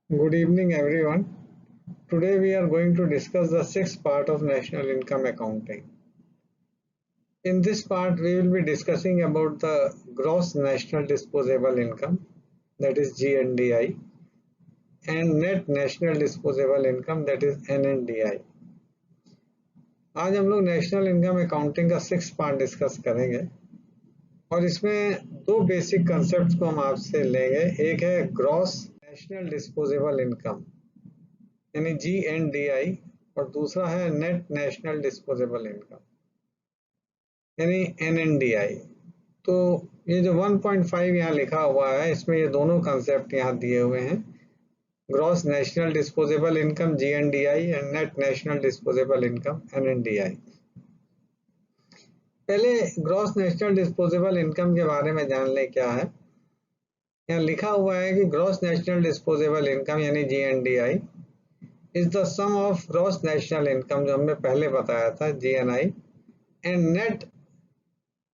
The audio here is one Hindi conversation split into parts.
Good evening, everyone. Today we are going to discuss the sixth part of national income accounting. In this part, we will be discussing about the gross national disposable income, that is GNDI, and net national disposable income, that is NNDI. आज हम लोग नेशनल इनकम अकाउंटिंग का सिक्स पार्ट डिस्कस करेंगे और इसमें दो बेसिक कंसेप्ट को हम आपसे लेंगे। एक है ग्रॉस नेशनल डिस्पोजेबल इनकम यानी GNDI और दूसरा है नेट नेशनल डिस्पोजेबल इनकम यानी NNDI। तो ये जो 1.5 यहाँ लिखा हुआ है इसमें ये दोनों कंसेप्ट यहाँ दिए हुए हैं, gross national disposable income GNDI and net national disposable income NNDI। पहले ग्रॉस नेशनल डिस्पोजेबल इनकम के बारे में जान लें क्या है। यहाँ लिखा हुआ है कि ग्रॉस नेशनल डिस्पोजेबल इनकम यानी GNDI is the sum of gross national income, जो हमने पहले बताया था GNI, and net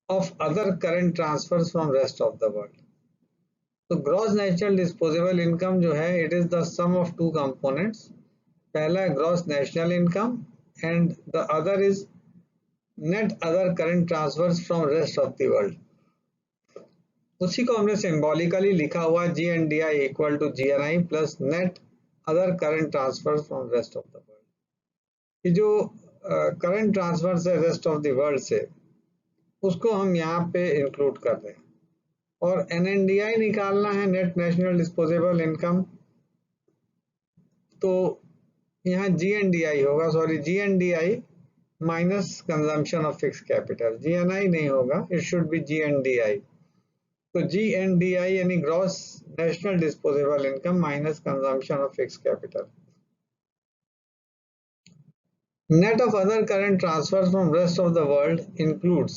of other current transfers from rest of the world. तो ग्रॉस नेशनल डिस्पोजेबल इनकम जो है it is the sum of two components. पहला है gross national income and the other is net other current transfers from rest of the world. उसी को हमने सिंबॉलिकली लिखा हुआ GNDI equal to GNI plus net other current transfers from rest of the world. ये जो करंट ट्रांसफर्स है रेस्ट ऑफ द वर्ल्ड से उसको हम यहाँ पे इंक्लूड कर रहे हैं। और NNDI निकालना है, नेट नेशनल डिस्पोजेबल इनकम, तो यहाँ GNDI होगा, sorry GNDI minus consumption of fix capital, GNI नहीं होगा, इट शुड बी GNDI। तो GNDI यानी gross national disposable income minus consumption of fix capital. Net of other current transfer from rest of the world includes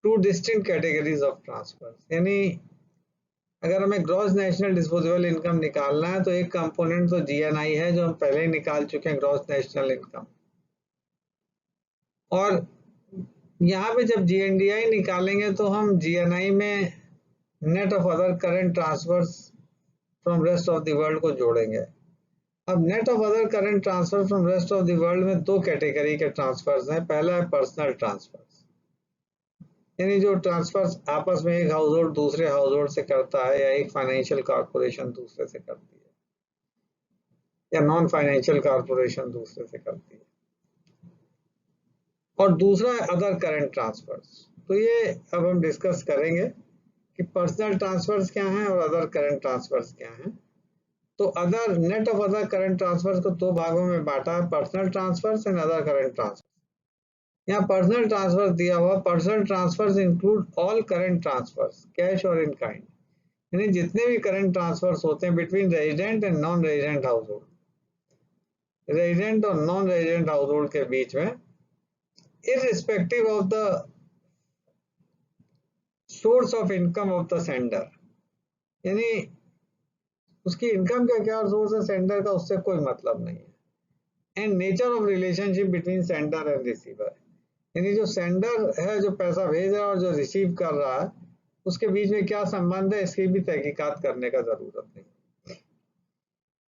two distinct categories of transfer. यानी अगर हमें ग्रॉस नेशनल डिस्पोजेबल इनकम निकालना है तो एक कंपोनेंट तो GNI है जो हम पहले ही निकाल चुके हैं, ग्रॉस नेशनल इनकम। और यहाँ पे जब GNDI निकालेंगे तो हम GNI में net of other current transfers from rest of the world को जोड़ेंगे। अब net of other current transfer from rest of the world में दो कैटेगरी के ट्रांसफर्स हैं। पहला है पर्सनल ट्रांसफर्स, यानी जो ट्रांसफर्स आपस में एक हाउस होल्ड दूसरे हाउस होल्ड से करता है या एक फाइनेंशियल कॉर्पोरेशन दूसरे से करती है या नॉन फाइनेंशियल कॉर्पोरेशन दूसरे से करती है। और दूसरा है अदर करंट ट्रांसफर्स। तो ये अब हम डिस्कस करेंगे कि पर्सनल ट्रांसफर्स क्या हैं और अदर करंट ट्रांसफर्स क्या हैं। तो other net of other current transfers को दो भागों में बांटा है, personal transfers and other current transfers. यहाँ पर्सनल ट्रांसफर दिया हुआ, personal transfers include all current transfers cash और इन काइंड, यानी जितने भी करंट ट्रांसफर्स होते हैं between resident and non resident house hold, resident और नॉन रेजिडेंट हाउस होल्ड के बीच में, irrespective of the source of income of the sender, यानी उसकी इनकम का क्या सोर्स है सेंडर का, उससे कोई मतलब नहीं है। And nature of relationship between sender and receiver, यानी जो सेंडर है जो पैसा भेज रहा है और जो रिसीव कर रहा है उसके बीच में क्या संबंध है, इसकी भी तहकीकात करने का जरूरत नहीं।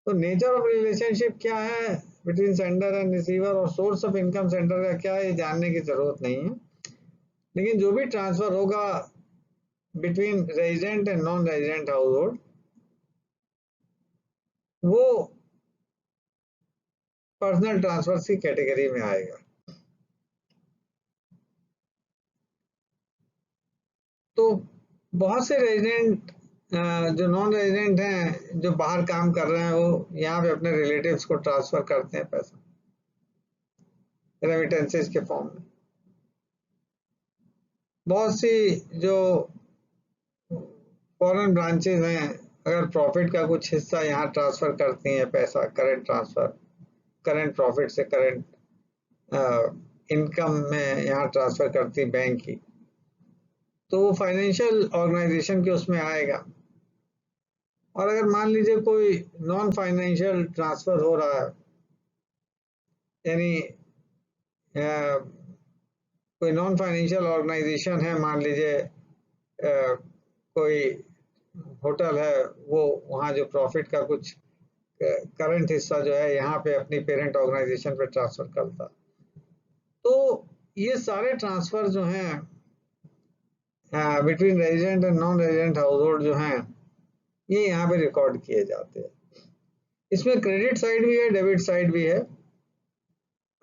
तो नेचर ऑफ रिलेशनशिप क्या है बिटवीन सेंडर एंड रिसीवर और सोर्स ऑफ इनकम सेंडर का क्या है, ये जानने की जरूरत नहीं है। लेकिन जो भी ट्रांसफर होगा between resident and non resident house hold वो पर्सनल ट्रांसफर की कैटेगरी में आएगा। तो बहुत से रेजिडेंट जो नॉन रेजिडेंट हैं जो बाहर काम कर रहे हैं वो यहाँ पे अपने रिलेटिव्स को ट्रांसफर करते हैं पैसा रेमिटेंसेस के फॉर्म में। बहुत सी जो फॉरेन ब्रांचेज हैं अगर प्रॉफिट का कुछ हिस्सा यहाँ ट्रांसफर करती हैं पैसा, करंट ट्रांसफर, करंट प्रॉफिट से करंट इनकम में यहाँ ट्रांसफर करती बैंक की, तो वो फाइनेंशियल ऑर्गेनाइजेशन के उसमें आएगा। और अगर मान लीजिए कोई नॉन फाइनेंशियल ट्रांसफर हो रहा है, यानी कोई नॉन फाइनेंशियल ऑर्गेनाइजेशन है, मान लीजिए कोई होटल है, वो वहाँ जो प्रॉफिट का कुछ करंट हिस्सा जो है यहाँ पे अपनी पेरेंट ऑर्गेनाइजेशन पे ट्रांसफर करता। तो ये सारे ट्रांसफर जो हैं between resident and non resident house hold जो हैं ये यहाँ पे रिकॉर्ड किए जाते हैं। इसमें क्रेडिट साइड भी है, डेबिट साइड भी है।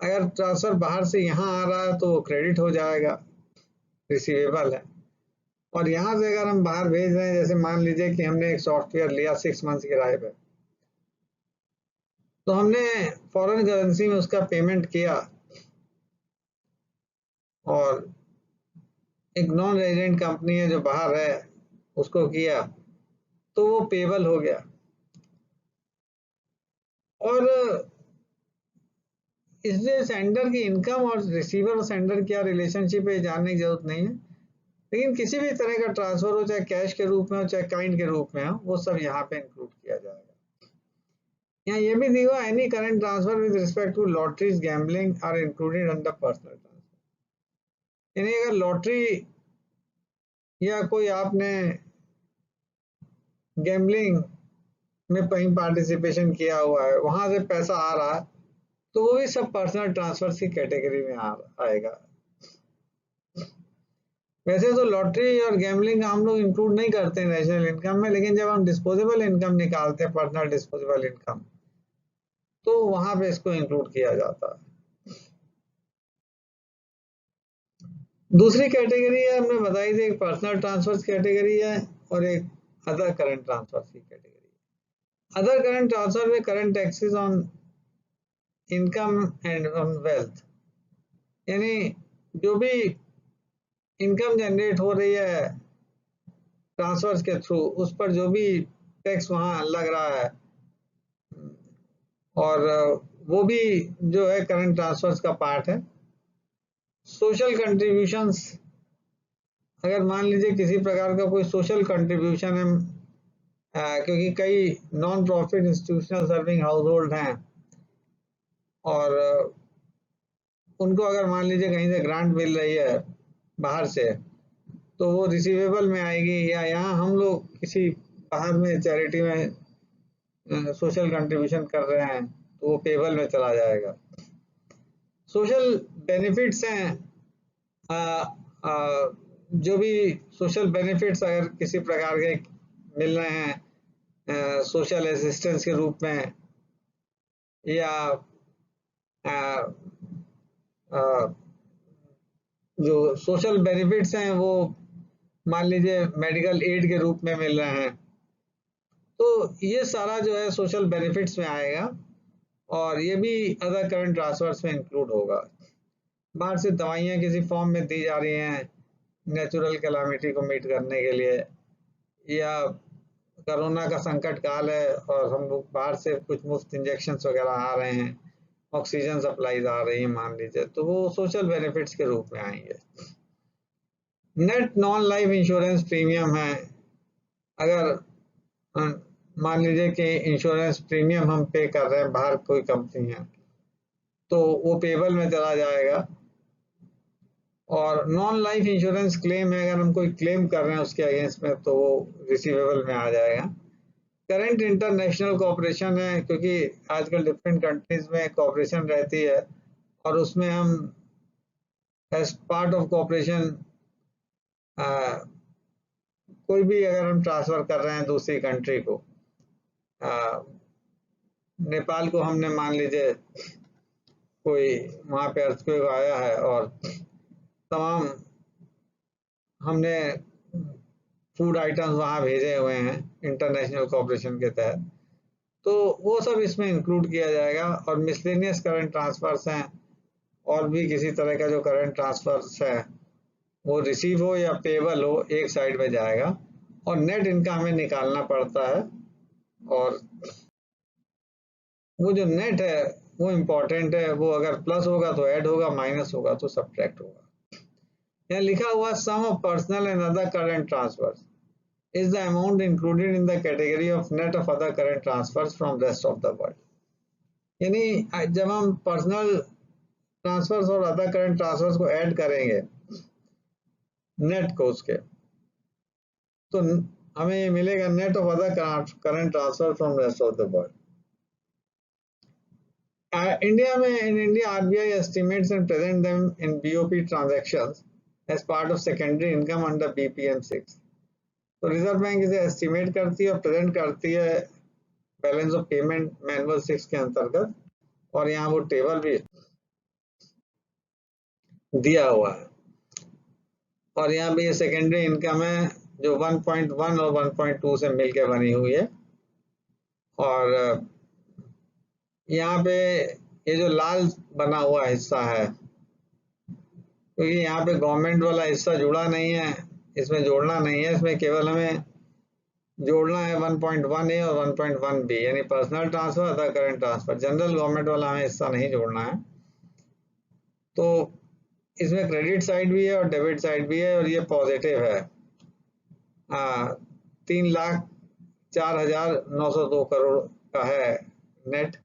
अगर ट्रांसफर बाहर से यहाँ आ रहा है तो वो क्रेडिट हो जाएगा, रिसीवेबल है। और यहाँ से अगर हम बाहर भेज रहे हैं, जैसे मान लीजिए कि हमने एक सॉफ्टवेयर लिया 6 मंथ्स किराए पे, तो हमने फॉरेन करेंसी में उसका पेमेंट किया और एक नॉन रेजिडेंट कंपनी है जो बाहर है उसको किया, तो वो पेबल हो गया। और इसलिए सेंडर की इनकम और रिसीवर और सेंडर क्या रिलेशनशिप है जानने की जरूरत नहीं है, लेकिन किसी भी तरह का ट्रांसफर हो, चाहे कैश के रूप में हो चाहे काइंड के रूप में हो, वो सब यहाँ पे इंक्लूड किया जाएगा। यहाँ ये भी दिया any current transfer with respect to lotteries gambling are included under personal transfer. यानी अगर लॉटरी या कोई आपने गैम्बलिंग में कहीं पार्टिसिपेशन किया हुआ है, वहां से पैसा आ रहा है, तो वो भी सब पर्सनल ट्रांसफर की कैटेगरी में आएगा। वैसे तो लॉटरी और गैम्बलिंग हम लोग इंक्लूड नहीं करते हैं नेशनल इनकम में, लेकिन जब हम डिस्पोजेबल इनकम निकालते हैं, पर्सनल डिस्पोजेबल इनकम, तो वहां पे इसको इंक्लूड किया जाता है। दूसरी कैटेगरी है हमने बताई थी, एक पर्सनल ट्रांसफर कैटेगरी है और एक अदर करंट ट्रांसफर की कैटेगरी। अदर करंट ट्रांसफर में current taxes on income and on wealth, यानी जो भी इनकम जनरेट हो रही है ट्रांसफर्स के थ्रू, उस पर जो भी टैक्स वहां लग रहा है, और वो भी जो है करंट ट्रांसफर्स का पार्ट है। सोशल कंट्रीब्यूशंस, अगर मान लीजिए किसी प्रकार का कोई सोशल कंट्रीब्यूशन है, क्योंकि कई non profit institutional serving house hold हैं और उनको अगर मान लीजिए कहीं से ग्रांट मिल रही है बाहर से, तो वो रिसीवेबल में आएगी। या यहाँ हम लोग किसी बाहर में चैरिटी में सोशल कंट्रीब्यूशन कर रहे हैं तो वो पेबल में चला जाएगा। सोशल बेनिफिट्स हैं, आ, आ, जो भी सोशल बेनिफिट्स अगर किसी प्रकार के मिल रहे हैं सोशल असिस्टेंस के रूप में, या आ, आ, जो सोशल बेनिफिट्स हैं वो मान लीजिए मेडिकल एड के रूप में मिल रहे हैं, तो ये सारा जो है सोशल बेनिफिट्स में आएगा और ये भी अदर करंट ट्रांसफर्स में इंक्लूड होगा। बाहर से दवाइयाँ किसी फॉर्म में दी जा रही हैं नेचुरल कैलामिटी को मीट करने के लिए, या कोरोना का संकट काल है और हम लोग बाहर से कुछ मुफ्त इंजेक्शन वगैरह आ रहे हैं, ऑक्सीजन सप्लाईज आ रही है मान लीजिए, तो वो सोशल बेनिफिट्स के रूप में आएंगे। Net non life insurance premium है, अगर मान लीजिए कि इंश्योरेंस प्रीमियम हम पे कर रहे हैं, बाहर कोई कंपनी है, तो वो पेबल में चला जाएगा। और नॉन लाइफ इंश्योरेंस क्लेम है, अगर हम कोई क्लेम कर रहे हैं उसके अगेंस्ट में, तो वो रिसीवेबल में आ जाएगा। करंट इंटरनेशनल कोऑपरेशन है, क्योंकि आजकल डिफरेंट कंट्रीज में कोऑपरेशन रहती है और उसमें हम एज पार्ट ऑफ कोऑपरेशन कोई भी अगर हम ट्रांसफर कर रहे हैं दूसरी कंट्री को, नेपाल को हमने मान लीजिए कोई वहाँ पे अर्थक्वेक आया है और तमाम हमने फूड आइटम्स वहाँ भेजे हुए हैं इंटरनेशनल कोऑपरेशन के तहत, तो वो सब इसमें इंक्लूड किया जाएगा। और मिसलेनियस करंट ट्रांसफर्स हैं, और भी किसी तरह का जो करंट ट्रांसफर्स है वो रिसीव हो या पेबल हो, एक साइड में जाएगा और नेट इनका हमें निकालना पड़ता है। और वो जो नेट है वो इम्पोर्टेंट है, वो अगर प्लस होगा तो ऐड होगा, माइनस होगा तो सब्ट्रैक्ट होगा। यहाँ लिखा हुआ sum of personal and other current transfers is the amount included in the category of net of other current transfers from rest of the world। यानी जब हम पर्सनल ट्रांसफर्स और अदर करंट ट्रांसफर्स को ऐड करेंगे नेट को उसके, तो हमें ये मिलेगा net of other current transfer from rest of the world. India में in India RBI estimates and present them in BOP transactions as part of secondary income under BPM6. तो रिजर्व बैंक इसे एस्टिमेट करती है और प्रेजेंट करती है बैलेंस ऑफ पेमेंट मैनुअल 6 के अंतर्गत, और यहाँ वो टेबल भी दिया हुआ है। और यहाँ पे ये सेकेंडरी इनकम है जो 1.1 और 1.2 से मिलके बनी हुई है। और यहाँ पे ये जो लाल बना हुआ हिस्सा है, क्योंकि यहाँ पे गवर्नमेंट वाला हिस्सा जुड़ा नहीं है, इसमें जोड़ना नहीं है, इसमें केवल हमें जोड़ना है 1.1A और 1.1B, यानी personal transfer, other current transfer. General government वाला हमें हिस्सा नहीं जोड़ना है। तो इसमें क्रेडिट साइड भी है और डेबिट साइड भी है, और ये पॉजिटिव है। 3,04,902 करोड़ का है नेट,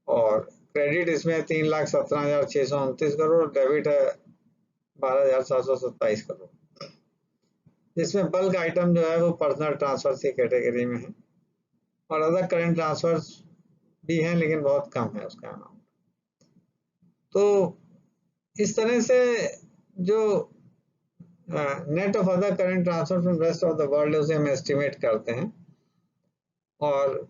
और क्रेडिट इसमें 3,17,629 करोड़, डेबिट है 12,727 करोड़, जिसमें बल्क आइटम जो है वो पर्सनल ट्रांसफर की कैटेगरी में है, और अदर करंट ट्रांसफर भी हैं लेकिन बहुत कम है उसका अमाउंट। तो इस तरह से जो net of other current transfer from rest of the world उसे हम एस्टिमेट करते हैं, और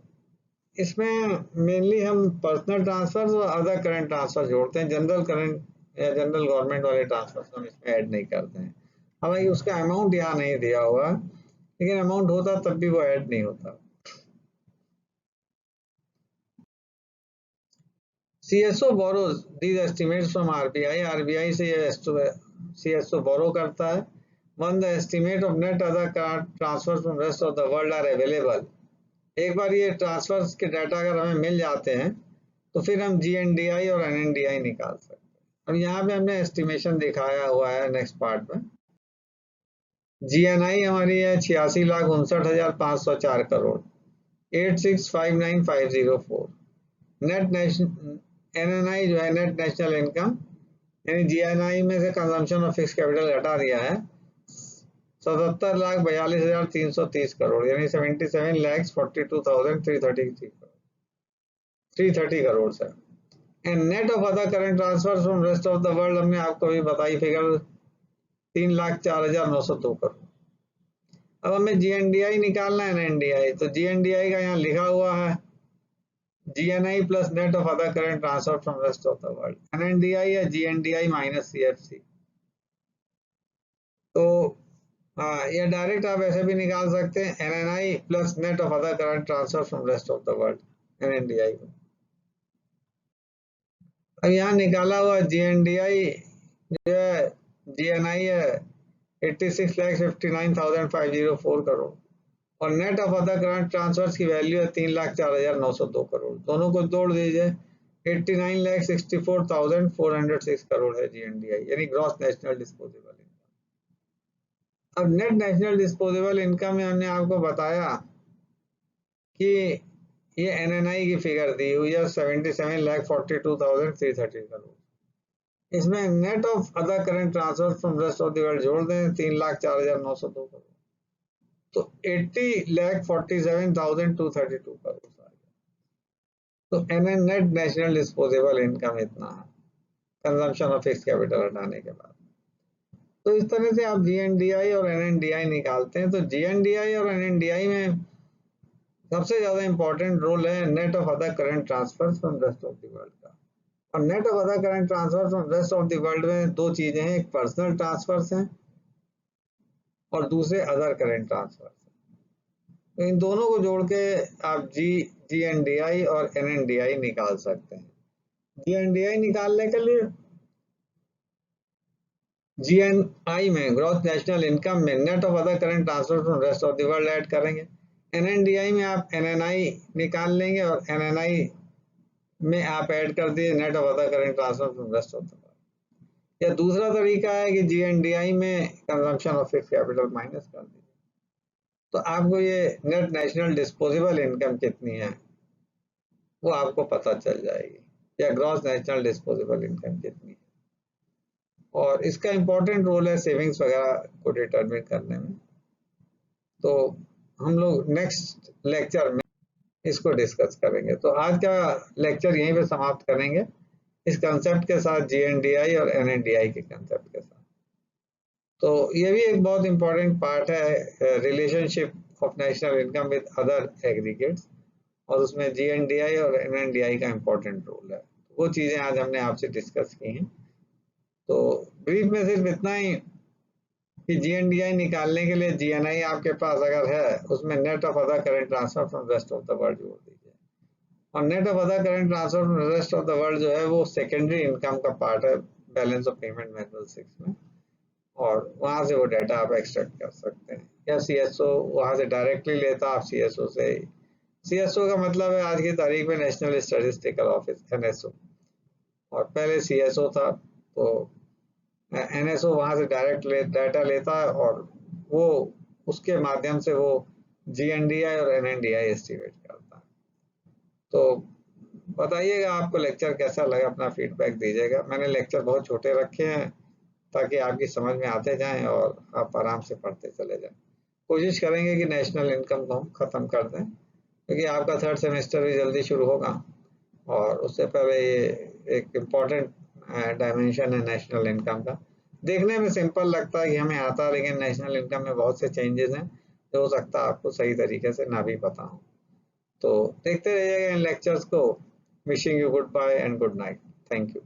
इसमें मेनली हम पर्सनल ट्रांसफर और अदर करंट ट्रांसफर जोड़ते हैं। जनरल करंट या जनरल गवर्नमेंट वाले ट्रांसफर हम इसमें ऐड नहीं करते हैं। हालांकि उसका अमाउंट यहाँ नहीं दिया हुआ, लेकिन अमाउंट होता तब भी वो ऐड नहीं होता। CSO borrows these estimates from RBI. RBI से ये CSO borrow करता है। When the estimate of net other transfers from rest of the world are available, एक बार ये ट्रांसफर्स के डाटा अगर हमें मिल जाते हैं तो फिर हम GNDI और NNDI निकाल सकते हैं। अब यहाँ पे हमने एस्टिमेशन दिखाया हुआ है नेक्स्ट पार्ट में। GNI हमारी है 86,59,504 करोड़, 86,59,504। नेट NNI जो है नेट नेशनल इनकम, यानी GNI में से कंजम्पशन ऑफ फिक्स कैपिटल घटा दिया है, 77,42,330 करोड़, यानी 77,42,330 करोड़ से। And net of other current transfer from rest of the world हमने आपको भी बताई फिगर 3,04,902 करोड़। अब हमें GNDI निकालना है, NNDI, तो GNDI का यहाँ लिखा हुआ है GNI plus net of other current transfer from rest of the world, NNDI या GNDI minus CFC। तो ये डायरेक्ट आप ऐसे भी निकाल सकते हैं, NNI plus net of other current transfer from rest of the world, NNDI को। अब यहाँ निकाला हुआ GNDI जो है GNI है 86,59,504 करोड़, और net of other current transverse की वैल्यू है 3,04,902 करोड़। दोनों को जोड़ दीजिए, 89,64,406 करोड़ है GNDI, यानी ग्रॉस नेशनल डिस्पोजेबल इनकम। अब नेट नेशनल डिस्पोजेबल इनकम में हमने आपको बताया कि ये NNI की फिगर दी हुई है 77,42,330 करोड़। इसमें net of other current transfer from rest of the world जोड़ दें 3,04,902 करोड़, तो 80,47,232 करोड़ आ गया। तो नेट नेशनल डिस्पोजेबल इनकम इतना है कंजम्पशन ऑफ फिक्स कैपिटल हटाने के बाद। तो इस तरह से आप GNDI और NNDI निकालते हैं। तो GNDI और NNDI में सबसे ज्यादा इंपॉर्टेंट रोल है net of other current transfer from rest of the world का। और net of other current transfer from rest of the world में दो चीजें हैं, एक पर्सनल ट्रांसफर्स हैं और दूसरे अदर करंट ट्रांसफर। तो इन दोनों को जोड़ के आप GNDI और NNDI निकाल सकते हैं। GNDI निकालने के लिए GNI में ग्रॉस नेशनल इनकम में net of other current transfer from rest of the world add करेंगे। NNDI में आप NNI निकाल लेंगे और NNI में आप ऐड कर दिए net of other current transfer from rest of the world. या दूसरा तरीका है कि GNDI में consumption of fix capital minus कर दीजिए, तो आपको ये नेट नेशनल डिस्पोजेबल इनकम कितनी है वो आपको पता चल जाएगी, या ग्रॉस नेशनल डिस्पोजेबल इनकम कितनी है। और इसका इंपॉर्टेंट रोल है सेविंग्स वगैरह को डिटरमिन करने में। तो हम लोग नेक्स्ट लेक्चर में इसको डिस्कस करेंगे। तो आज का लेक्चर यहीं पे समाप्त करेंगे इस कंसेप्ट के साथ, जीएनडीआई और एनएनडीआई के कंसेप्ट के साथ। तो ये भी एक बहुत इंपॉर्टेंट पार्ट है, relationship of national income with other aggregates, और उसमें जीएनडीआई और एनएनडीआई का इंपॉर्टेंट रोल है। वो चीज़ें आज हमने आपसे डिस्कस की हैं। तो ब्रीफ में सिर्फ इतना ही कि जीएनडीआई निकालने के लिए जीएनआई आपके पास अगर है, उसमें net of other current transfer from rest of the world जोड़ दीजिए। और net of other current transfer from rest of the world जो है वो सेकेंडरी इनकम का पार्ट है बैलेंस ऑफ पेमेंट मैनुअल 6 में, और वहां से वो डाटा आप एक्सट्रैक्ट कर सकते हैं। या सीएसओ वहां से डायरेक्टली लेता, आप सीएसओ से। सीएसओ का मतलब है आज की तारीख में नेशनल स्टैटिस्टिकल ऑफिस, एनएसओ, और पहले सीएसओ था। तो एनएसओ वहां से डायरेक्ट डाटा लेता है और वो उसके माध्यम से वो जीएनडीआई और एनएनडीआई एस्टिमेट करता है। तो बताइएगा आपको लेक्चर कैसा लगा, अपना फीडबैक दीजिएगा। मैंने लेक्चर बहुत छोटे रखे हैं ताकि आपकी समझ में आते जाएं और आप आराम से पढ़ते चले जाएं। कोशिश करेंगे कि नेशनल इनकम को हम ख़त्म कर दें, क्योंकि आपका थर्ड सेमेस्टर भी जल्दी शुरू होगा, और उससे पहले ये एक इम्पॉर्टेंट डायमेंशन है नेशनल इनकम का। देखने में सिंपल लगता है कि हमें आता है, लेकिन नेशनल इनकम में बहुत से चेंजेस हैं जो हो सकता है आपको सही तरीके से ना भी पता हो। तो देखते रहिएगा इन लेक्चर्स को। Wishing you goodbye and good night. Thank you.